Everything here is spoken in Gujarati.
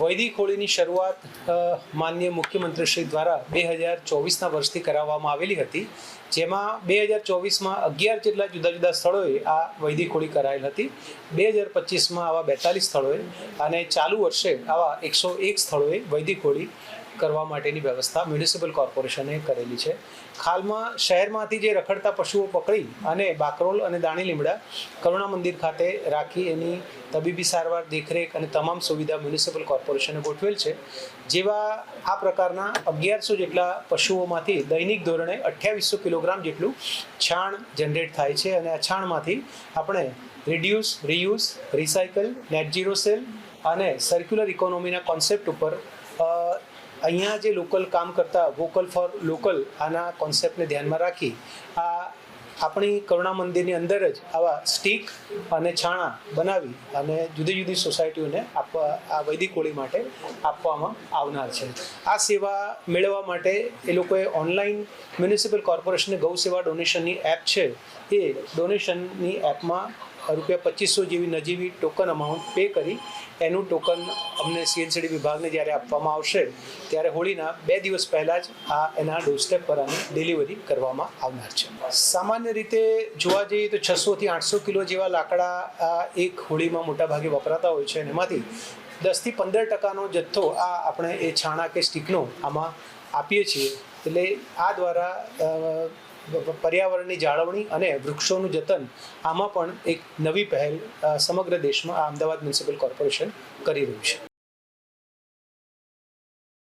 વૈદિક હોળીની શરૂઆત માનનીય મુખ્યમંત્રીશ્રી દ્વારા 2024ના વર્ષથી કરાવવામાં આવેલી હતી, જેમાં 2024માં 11 જેટલા જુદા જુદા સ્થળોએ આ વૈદિક હોળી કરાયેલ હતી. 2025માં આવા 42 સ્થળોએ અને ચાલુ વર્ષે આવા 101 સ્થળોએ વૈદિક હોળી કરવા માટેની વ્યવસ્થા મ્યુનિસિપલ કોર્પોરેશને કરેલી છે. હાલમાં શહેરમાંથી જે રખડતા પશુઓ પકડી અને બાકરોલ અને દાણી લીમડા કરુણા મંદિર ખાતે રાખી એની તબીબી સારવાર, દેખરેખ અને તમામ સુવિધા મ્યુનિસિપલ કોર્પોરેશને ગોઠવેલ છે. જેવા આ પ્રકારના 1100 જેટલા પશુઓમાંથી દૈનિક ધોરણે 2800 કિલોગ્રામ જેટલું છાણ જનરેટ થાય છે અને આ છાણમાંથી આપણે reduce, reuse, recycle, net zero cell અને સર્ક્યુલર ઇકોનોમીના કોન્સેપ્ટ ઉપર અહીંયા જે લોકલ કામ કરતા વોકલ ફોર લોકલ આના કોન્સેપ્ટને ધ્યાનમાં રાખી આપણી કરુણા મંદિરની અંદર જ આવા સ્ટીક અને છાણા બનાવી અને જુદી જુદી સોસાયટીઓને આ વૈદિક હોળી માટે આપવામાં આવનાર છે. આ સેવા મેળવવા માટે એ લોકોએ ઓનલાઈન મ્યુનિસિપલ કોર્પોરેશનની ગૌ સેવા ડોનેશનની એપ છે, એ ડોનેશનની એપમાં ₹2500 જેવી નજીવી ટોકન અમાઉન્ટ પે કરી એનું ટોકન અમને CNCD વિભાગને જ્યારે આપવામાં આવશે ત્યારે હોળીના 2 દિવસ પહેલાં જ એના ડોરસ્ટેપ પર આની ડિલિવરી કરવામાં આવનાર છે. સામાન્ય રીતે જોવા જઈએ તો 600થી 800 કિલો જેવા લાકડા એક હોળીમાં મોટાભાગે વપરાતા હોય છે અને એમાંથી 10થી 15% જથ્થો આપણે એ છાણા કે સ્ટીકનો આમાં આપીએ છીએ. એટલે આ દ્વારા પર્યાવરણની જાળવણી અને વૃક્ષોનું જતન આમાં પણ એક નવી પહેલ સમગ્ર દેશમાં અમદાવાદ મ્યુનિસિપલ કોર્પોરેશન કરી રહ્યું છે.